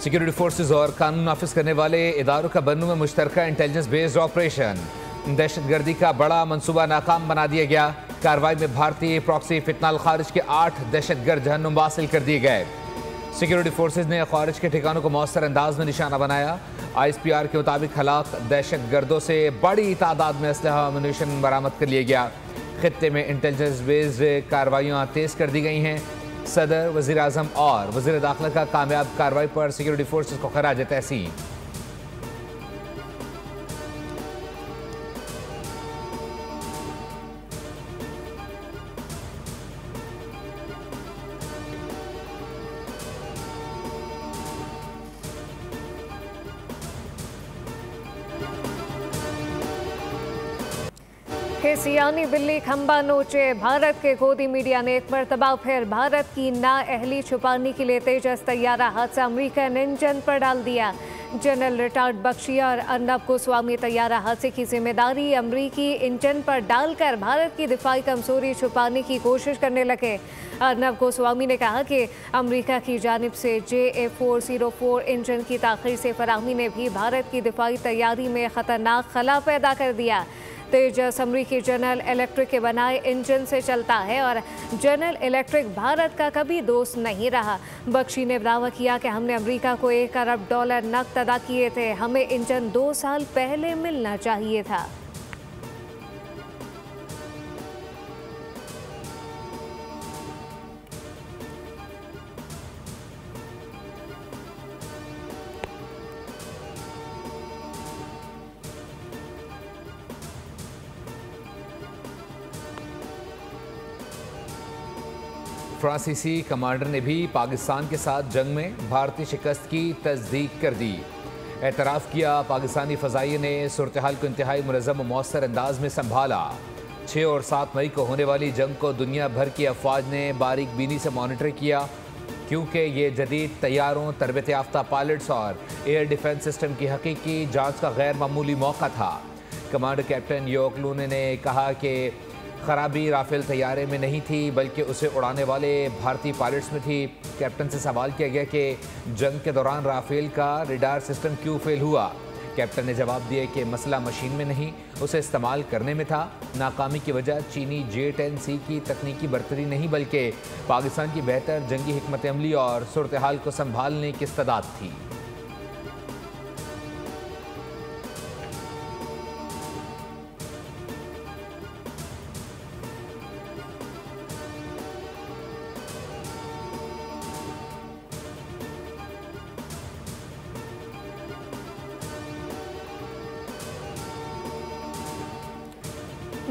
Security forces और कानून नाफिज करने वाले इदारों का बन्नू में मुश्तरका इंटेलिजेंस बेस्ड ऑपरेशन। दहशतगर्दी का बड़ा मंसूबा नाकाम बना दिया गया। कार्रवाई में भारतीय प्रॉक्सी फितनाल खारिज के 8 दहशतगर्द जहन्नुम हासिल कर दिए गए। सिक्योरिटी फोर्सेज ने खारिज के ठिकानों को मौसर अंदाज में निशाना बनाया। ISPR के मुताबिक हलाक दहशतगर्दों से बड़ी तादाद में असलहा अम्यूनिशन बरामद कर लिया गया। खित्ते में इंटेलिजेंस बेस्ड कार्रवाइयाँ तेज कर दी गई हैं। सदर, वज़ीर आज़म और वज़ीर दाखिला का कामयाब कार्रवाई पर सिक्योरिटी फोर्सेज को खराज तहसीन। सियानी बिल्ली खंबा नोचे। भारत के गोदी मीडिया ने एक मरतबा फिर भारत की नाअहली छुपाने के लिए तेजस तैयारा हादसा अमरीकन इंजन पर डाल दिया। जनरल रिटार्ड बख्शी और अर्नब गोस्वामी तैयारा हादसे की जिम्मेदारी अमरीकी इंजन पर डालकर भारत की दिफाई कमजोरी छुपाने की कोशिश करने लगे। अर्नब गोस्वामी ने कहा कि अमरीका की जानिब से JA404 इंजन की ताख़ीर से फराहमी ने भी भारत की दिफाई तैयारी में ख़तरनाक खला पैदा कर दिया। तेजस अमरीकी जनरल इलेक्ट्रिक के बनाए इंजन से चलता है और जनरल इलेक्ट्रिक भारत का कभी दोस्त नहीं रहा। बख्शी ने दावा किया कि हमने अमेरिका को $1 अरब नकद अदा किए थे। हमें इंजन 2 साल पहले मिलना चाहिए था। फ्रांसीसी कमांडर ने भी पाकिस्तान के साथ जंग में भारतीय शिकस्त की तस्दीक कर दी। एतराफ़ किया पाकिस्तानी फ़ज़ाइये ने सूरत हाल को इंतहाई मुनज़्ज़म और मौसर अंदाज में संभाला। 6 और 7 मई को होने वाली जंग को दुनिया भर की अफवाज ने बारीक बीनी से मॉनिटर किया, क्योंकि ये जदीद तैयारों, तरबियत याफ्ता पायलट्स और एयर डिफेंस सिस्टम की हकीकी जाँच का गैर मामूली मौका था। कमांडर कैप्टन योक लूने ने कहा कि खराबी राफेल तैयारे में नहीं थी, बल्कि उसे उड़ाने वाले भारतीय पायलट्स में थी। कैप्टन से सवाल किया गया कि जंग के दौरान राफेल का रडार सिस्टम क्यों फेल हुआ। कैप्टन ने जवाब दिया कि मसला मशीन में नहीं, उसे इस्तेमाल करने में था। नाकामी की वजह चीनी J-10C की तकनीकी बरतरी नहीं, बल्कि पाकिस्तान की बेहतर जंगी हिकमत अमली और सूरत हाल को संभालने की इस्तेदाद थी।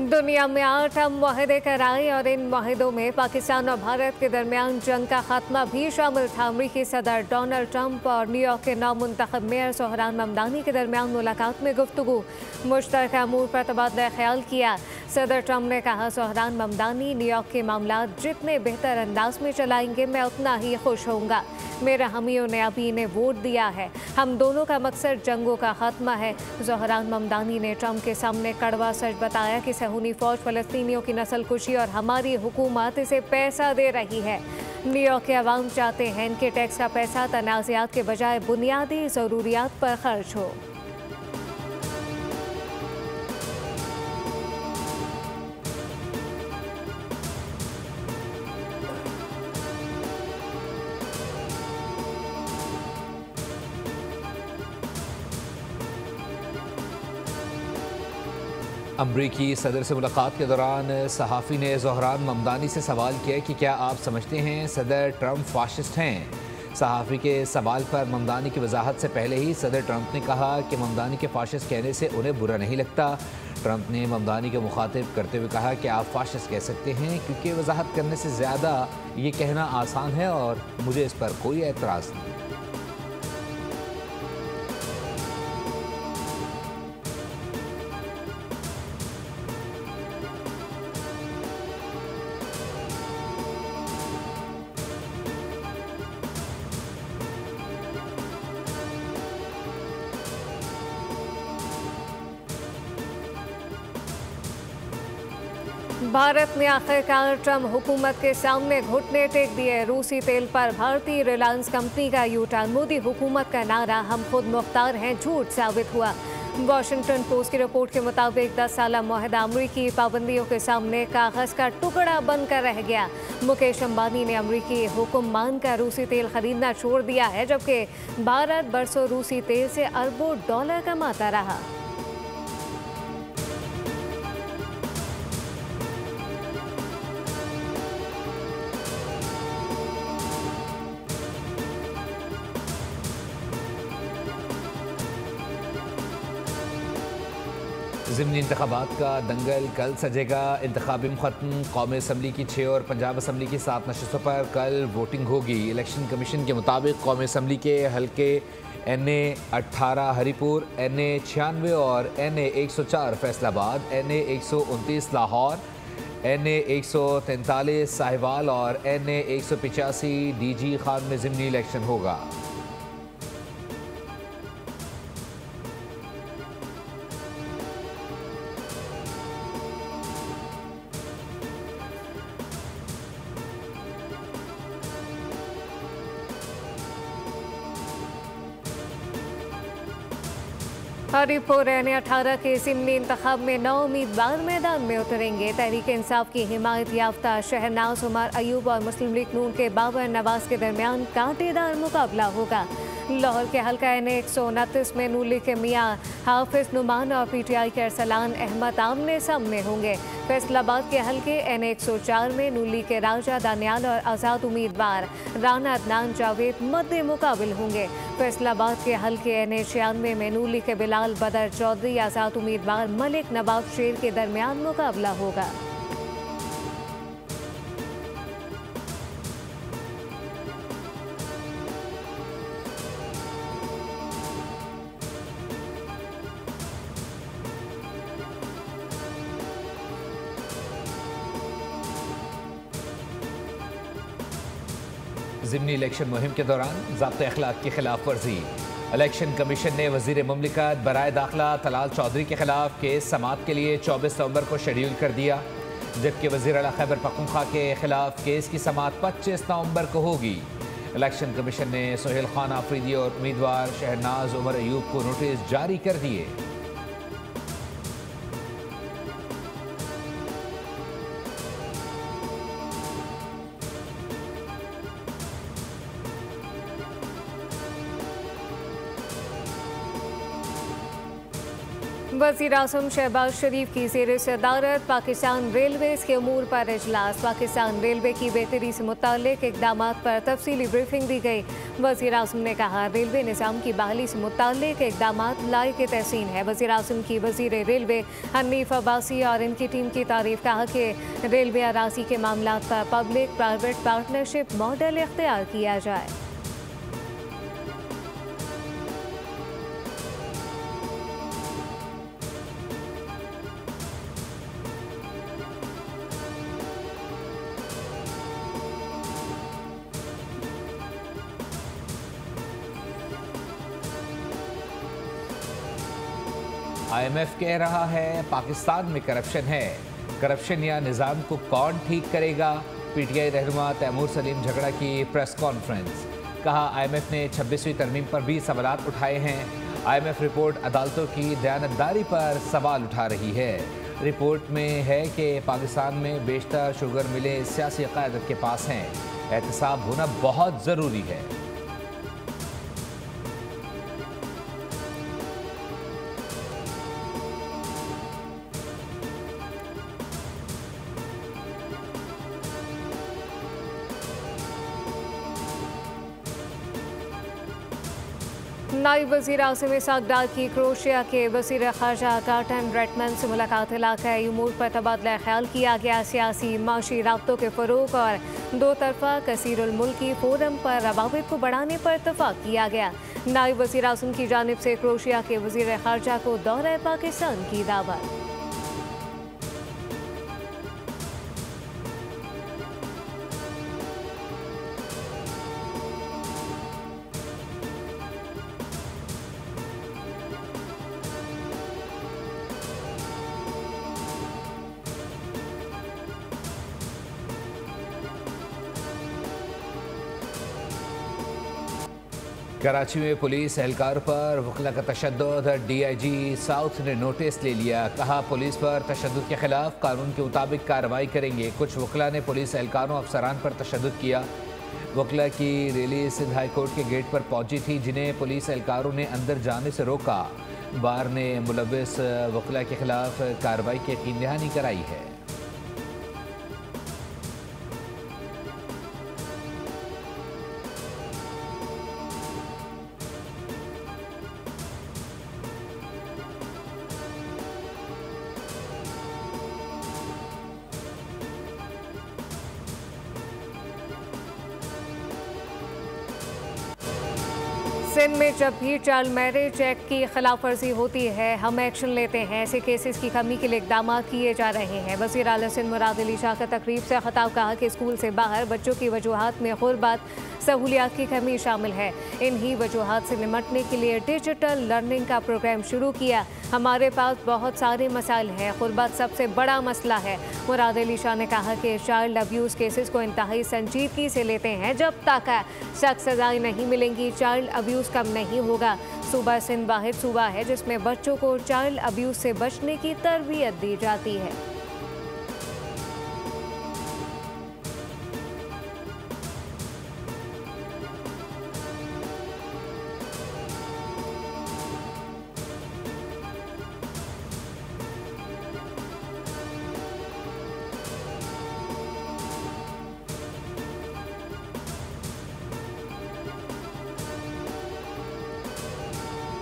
दुनिया में 8 अहम मुआहदे कराए और इन मुआहदों में पाकिस्तान और भारत के दरमियान जंग का खात्मा भी शामिल था। अमरीकी सदर डोनाल्ड ट्रंप और न्यूयॉर्क के नौमुंतखब मेयर सोहरान ममदानी के दरमियान मुलाकात में गुफ्तगू, मुश्तरका अमूर पर तबादला ख्याल किया। सदर ट्रंप ने कहा, सोहरान ममदानी न्यूयॉर्क के मामला जितने बेहतर अंदाज में चलाएंगे मैं उतना ही खुश होऊंगा। मेरे हमियों ने अभी इन्हें वोट दिया है। हम दोनों का मकसद जंगों का खात्मा है। सोहरान ममदानी ने ट्रंप के सामने कड़वा सच बताया कि सहूनी फौज फलस्तीनियों की नस्लकुशी और हमारी हुकूमत इसे पैसा दे रही है। न्यूयॉर्क के अवाम चाहते हैं इनके टैक्स का पैसा तनाज़ात के बजाय बुनियादी ज़रूरियात पर खर्च हो। अमरीकी सदर से मुलाकात के दौरान सहाफ़ी ने ज़ोहरान ममदानी से सवाल किया कि क्या आप समझते हैं सदर ट्रंप फाशिस्ट हैं। सहाफ़ी के सवाल पर ममदानी की वजाहत से पहले ही सदर ट्रंप ने कहा कि ममदानी के फाशिस्ट कहने से उन्हें बुरा नहीं लगता। ट्रंप ने ममदानी को मुखातिब करते हुए कहा कि आप फाशिस्ट कह सकते हैं, क्योंकि वजाहत करने से ज़्यादा ये कहना आसान है और मुझे इस पर कोई एतराज़ नहीं। भारत ने आखिरकार ट्रम्प हुकूमत के सामने घुटने टेक दिए। रूसी तेल पर भारतीय रिलायंस कंपनी का यू टर्न। मोदी हुकूमत का नारा हम खुद मुख्तार हैं झूठ साबित हुआ। वॉशिंगटन पोस्ट की रिपोर्ट के मुताबिक 10 साला मुआहदा अमरीकी पाबंदियों के सामने कागज का टुकड़ा बनकर रह गया। मुकेश अंबानी ने अमरीकी हुक्म मानकर रूसी तेल खरीदना छोड़ दिया है, जबकि भारत बरसों रूसी तेल से अरबों डॉलर कमाता रहा। ज़िमनी इंतखाबात का दंगल कल सजेगा। इंतखाबी मुकदम कौमी असम्बली की 6 और पंजाब असम्बली की 7 नशस्तों पर कल वोटिंग होगी। इलेक्शन कमीशन के मुताबिक कौमी असम्बली के हल्के NA 18 हरीपुर, NA 96 और NA 104 Faisalabad, NA 129 Lahore, NA 143 Sahiwal और NA 185 DG खान में ज़िमनी इलेक्शन होगा। हरीपुर NA 18 के ज़िमनी इंतखाब में 9 उम्मीदवार मैदान में उतरेंगे। तहरीक इंसाफ की हिमायत याफ्ता शहनाज उमर अयूब और मुस्लिम लीग नून के बाबर नवाज के दरमियान कांटेदार मुकाबला होगा। लाहौर के हल्का NA 129 में नून लीग के मियाँ हाफिज नुमान और PTI के अरसलान अहमद आमने सामने होंगे। फैसलाबाद के हल्के NA 104 में नून लीग के राजा दानियाल और आज़ाद उम्मीदवार राना अदनान जावेद मद्दे मुकाबिल होंगे। फैसलाबाद के हल्के NA 96 में नून लीग के बिलाल बदर चौधरी आज़ाद उम्मीदवार मलिक नवाब शेर के दरमियान मुकाबला होगा। ज़िमनी इलेक्शन मुहिम के दौरान ज़ाब्ते अखलाक की खिलाफ वर्जी। इलेक्शन कमीशन ने वज़ीर मुमलिकत बराए दाखिला तलाल चौधरी के खिलाफ केस समाअत के लिए 24 नवंबर को शेड्यूल कर दिया, जबकि वज़ीर आला खैबर पख्तूनख्वा के खिलाफ केस की समाअत 25 नवंबर को होगी। इलेक्शन कमीशन ने सोहेल खान आफरीदी और उम्मीदवार शहनाज उमर अयूब को नोटिस जारी कर दिए। वज़ीर आज़म शहबाज शरीफ की ज़ेर सदारत पाकिस्तान रेलवेज़ के अमूर पर इजलास। पाकिस्तान रेलवे की बेहतरी से मुताल्लिक इक़दामात पर तफसीली ब्रीफिंग दी गई। वज़ीर आज़म ने कहा रेलवे निज़ाम की बहाली से मुताल्लिक इक़दामात लायक तहसीन है। वज़ीर आज़म की वज़ीर रेलवे हनीफ अब्बासी और इनकी टीम की तारीफ। कहा कि रेलवे अराजी के मामला पर पब्लिक प्राइवेट पार्टनरशिप मॉडल इख्तियार किया जाए। IMF कह रहा है पाकिस्तान में करप्शन है। करप्शन या निज़ाम को कौन ठीक करेगा? PTI रहनुमा तैमूर सलीम झगड़ा की प्रेस कॉन्फ्रेंस। कहा IMF ने 26वीं तरमीम पर भी सवालात उठाए हैं। IMF रिपोर्ट अदालतों की दयानतदारी पर सवाल उठा रही है। रिपोर्ट में है कि पाकिस्तान में बेशतर शुगर मिलें सियासी क़यादत के पास हैं। एहतसाब होना बहुत ज़रूरी है। नायब वज़ीर आसिम इसाक की क्रोशिया के वज़ीर ख़ारजा कार्टन ब्रेटमैन से मुलाकात। इलाक़ाई उमूर पर तबादला ख्याल किया गया। सियासी माशी राब्तों के फ़रोग़ और दो तरफ़ा कसीरुल मुल्की फ़ोरम पर रवाबित को बढ़ाने पर इत्तफ़ाक़ किया गया। नायब वज़ीर आसिम की जानिब से क्रोशिया के वज़ीर ख़ारजा को दौरा पाकिस्तान की दावत। कराची में पुलिस एहलकार पर वकला का तशद्दुद, DIG साउथ ने नोटिस ले लिया। कहा पुलिस पर तशद्दुद के खिलाफ कानून के मुताबिक कार्रवाई करेंगे। कुछ वकला ने पुलिस एहलकारों अफसरान पर तशद्दुद किया। वकला की रैली सिंध हाई कोर्ट के गेट पर पहुंची थी, जिन्हें पुलिस एहलकारों ने अंदर जाने से रोका। बार ने मुलव्विस वकला के खिलाफ कार्रवाई की यकीन दहानी कराई है। सिंध में जब भी चाइल्ड मैरिज एक्ट की खिलाफ वर्जी होती है, हम एक्शन लेते हैं। ऐसे केसेस की कमी के लिए इकदाम किए जा रहे हैं। वज़ीर आला सिंध मुराद अली शाह का तकरीब से खिताब, कहा कि स्कूल से बाहर बच्चों की वजूहात में गुर्बत, सहूलियात की कमी शामिल है। इन्हीं वजूहात से निमटने के लिए डिजिटल लर्निंग का प्रोग्राम शुरू किया। हमारे पास बहुत सारे मसाइल हैं, गुर्बत सबसे बड़ा मसला है। मुराद अली शाह ने कहा कि चाइल्ड अब्यूज़ केसेस को इंतहाई संजीदगी से लेते हैं। जब तक सख्त सजाएं नहीं मिलेंगी, चाइल्ड अब्यूज़ कम नहीं होगा। सूबा सिंध वाहिद सूबा है जिसमें बच्चों को चाइल्ड अब्यूज़ से बचने की तरबियत दी जाती है।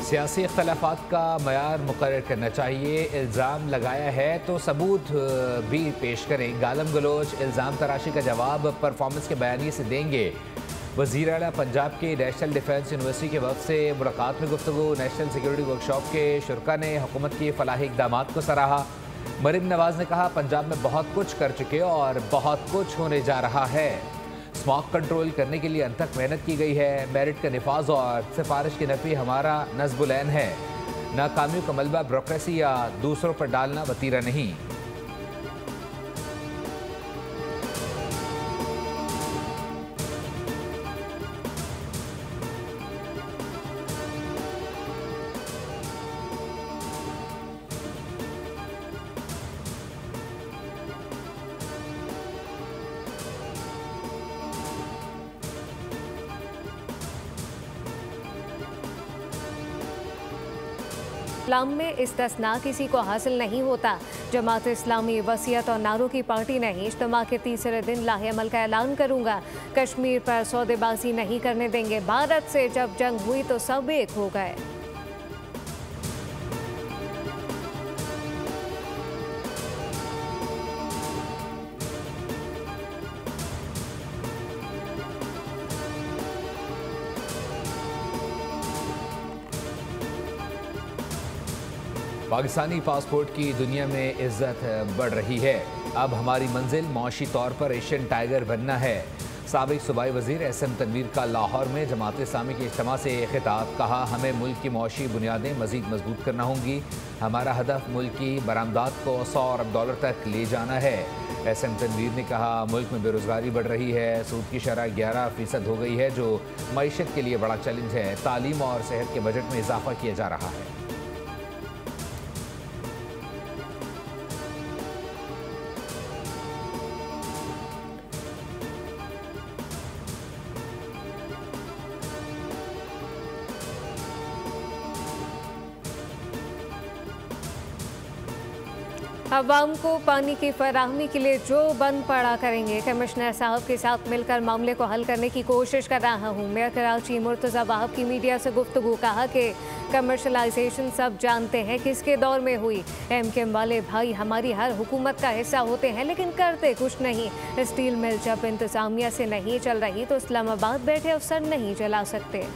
सियासी इख्तलाफात का मयार मुकर्रर करना चाहिए। इल्ज़ाम लगाया है तो सबूत भी पेश करें। गालम गलोच इल्ज़ाम तराशी का जवाब परफॉर्मेंस के बयानिए से देंगे। वज़ीर आला पंजाब के नेशनल डिफेंस यूनिवर्सिटी के वक्त से मुलाकात में गुफ्तगू। नेशनल सिक्योरिटी वर्कशॉप के शुरा ने हुकूमत के फलाही इक़दाम को सराहा। मरीम नवाज ने कहा पंजाब में बहुत कुछ कर चुके और बहुत कुछ होने जा रहा है। स्मॉग कंट्रोल करने के लिए अनथक मेहनत की गई है। मेरिट का निफाज और सिफारिश की नफ़ी हमारा नज़्ब-उल-ऐन है। नाकामियों का मलबा ब्यूरोक्रेसी या दूसरों पर डालना वतीरा नहीं। इस्लाम में इस्तिस्ना किसी को हासिल नहीं होता। जमात इस्लामी वसीयत और नारों की पार्टी नहीं। इज्तिमा के तीसरे दिन लाहे अमल का ऐलान करूंगा। कश्मीर पर सौदेबाजी नहीं करने देंगे। भारत से जब जंग हुई तो सब एक हो गए। पाकिस्तानी पासपोर्ट की दुनिया में इज्जत बढ़ रही है। अब हमारी मंजिल मौशी तौर पर एशियन टाइगर बनना है। साबिक सूबाई वज़ीर SM तनवीर का लाहौर में जमात इस्लामी के इज्तिमा से खिताब। कहा हमें मुल्क की मौशी बुनियादें मज़ीद मजबूत करना होंगी। हमारा हदफ मुल्क की बरामदात को $100 अरब तक ले जाना है। SM तनवीर ने कहा मुल्क में बेरोज़गारी बढ़ रही है। सूद की शरह 11% हो गई है, जो मईशत के लिए बड़ा चैलेंज है। तालीम और सेहत के बजट में इजाफा किया जा रहा है। अवाम को पानी की फराहमी के लिए जो बंद पड़ा करेंगे। कमिश्नर साहब के साथ मिलकर मामले को हल करने की कोशिश कर रहा हूँ। मेयर कराची मुर्तज़ा वाहब की मीडिया से गुफ्तगू। कहा कि कमर्शलाइजेशन सब जानते हैं किसके दौर में हुई। MKM वाले भाई हमारी हर हुकूमत का हिस्सा होते हैं लेकिन करते कुछ नहीं। स्टील मिल जब इंतज़ामिया से नहीं चल रही तो इस्लामाबाद बैठे अफसर नहीं चला सकते।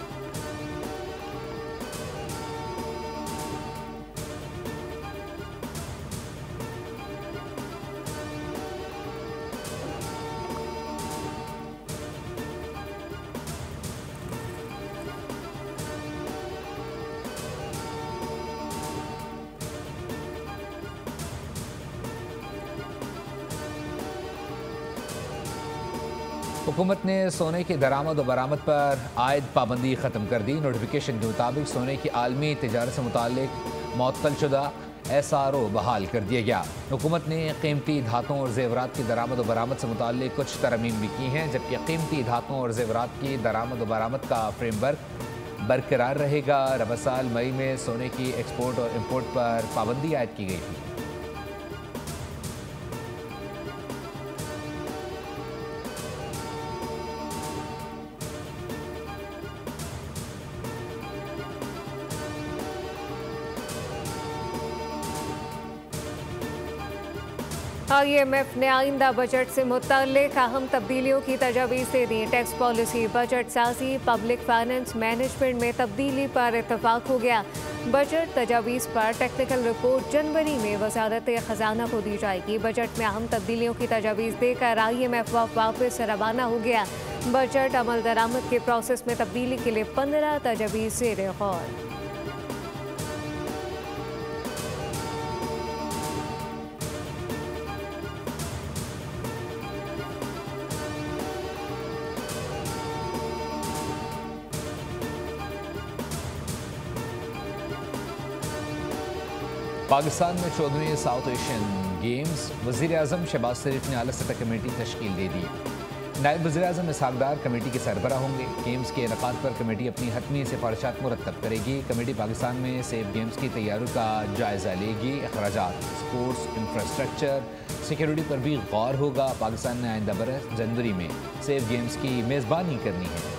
हुकूमत ने सोने की दरामद और बरामद पर आयद पाबंदी ख़त्म कर दी। नोटिफिकेशन के मुताबिक सोने की आलमी तिजारत से मुताल्लिक मुअत्तलशुदा SRO बहाल कर दिया गया। हुकूमत ने कीमती धातुओं और जेवरात की दरामद और बरामद से मुताल्लिक कुछ तरमीम भी की हैं, जबकि कीमती धातुओं और जेवरात की दरामद और बरामद का फ्रेमवर्क बरकरार रहेगा। रबा साल मई में सोने की एक्सपोर्ट और इम्पोर्ट पर पाबंदी आयद की गई थी। IMF ने आइंदा बजट से मुताल्लिक अहम तब्दीलियों की तजवीज़ दे दी। टैक्स पॉलिसी, बजट साजी, पब्लिक फाइनेंस मैनेजमेंट में तब्दीली पर इत्तफाक हो गया। बजट तजावीज़ पर टेक्निकल रिपोर्ट जनवरी में वजारत खजाना को दी जाएगी। बजट में अहम तब्दीलियों की तजावीज़ देकर IMF वापस रवाना हो गया। बजट अमल दरामद के प्रोसेस में तब्दीली के लिए 15 तजावीज़ ज़ेर गौर। पाकिस्तान में 14वीं साउथ एशियन गेम्स, वज़ीर-ए-आज़म शहबाज शरीफ ने आला सतह कमेटी तश्कील दे दी। नायब वज़ीर-ए-आज़म इसहाक डार कमेटी के सरबराह होंगे। गेम्स के इनेकाद पर कमेटी अपनी हतमी सिफारिशात मुरतब करेगी। कमेटी पाकिस्तान में सेफ गेम्स की तैयारियों का जायज़ा लेगी। अखराजात, स्पोर्ट्स इंफ्रास्ट्रक्चर, सिक्योरिटी पर भी गौर होगा। पाकिस्तान ने आइंदा बरस जनवरी में सेफ गेम्स की मेज़बानी करनी है।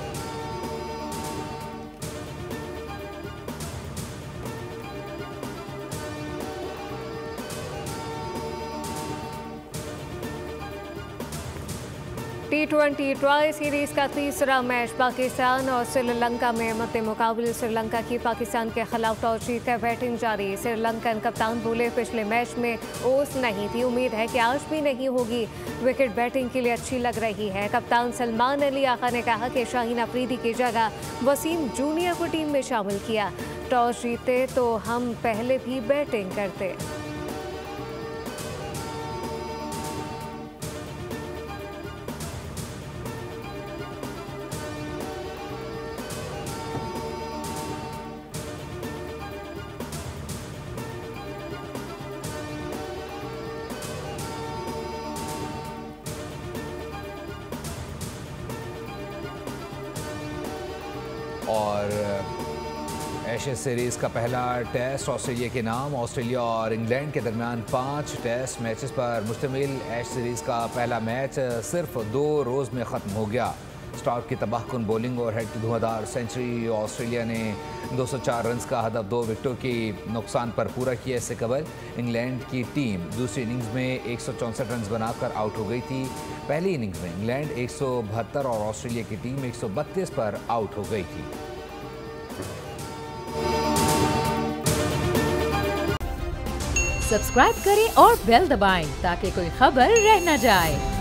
T20 ट्राई सीरीज का तीसरा मैच पाकिस्तान और श्रीलंका में मद्दे मुकाबले। श्रीलंका की पाकिस्तान के खिलाफ टॉस जीतकर बैटिंग जारी। श्रीलंकन कप्तान बोले, पिछले मैच में ओस नहीं थी, उम्मीद है कि आज भी नहीं होगी। विकेट बैटिंग के लिए अच्छी लग रही है। कप्तान सलमान अली आका ने कहा कि शाहीन अफरीदी की जगह वसीम जूनियर को टीम में शामिल किया। टॉस जीते तो हम पहले भी बैटिंग करते। और एशेज सीरीज़ का पहला टेस्ट ऑस्ट्रेलिया के नाम। ऑस्ट्रेलिया और इंग्लैंड के दरमियान 5 टेस्ट मैचेस पर मुश्तमिल एश सीरीज़ का पहला मैच सिर्फ 2 रोज़ में ख़त्म हो गया। स्टार्क की तबाहकुन बॉलिंग और हेड की धुआंधार सेंचुरी ऑस्ट्रेलिया ने 204 रन्स का हदफ 2 विकेटों की नुकसान पर पूरा किया। इससे कबल इंग्लैंड की टीम दूसरी इनिंग्स में 164 रन्स बनाकर आउट हो गई थी। पहली इनिंग्स में इंग्लैंड 172 और ऑस्ट्रेलिया की टीम 132 पर आउट हो गई थी। सब्सक्राइब करें और बेल दबाएं ताकि कोई खबर रह न जाए।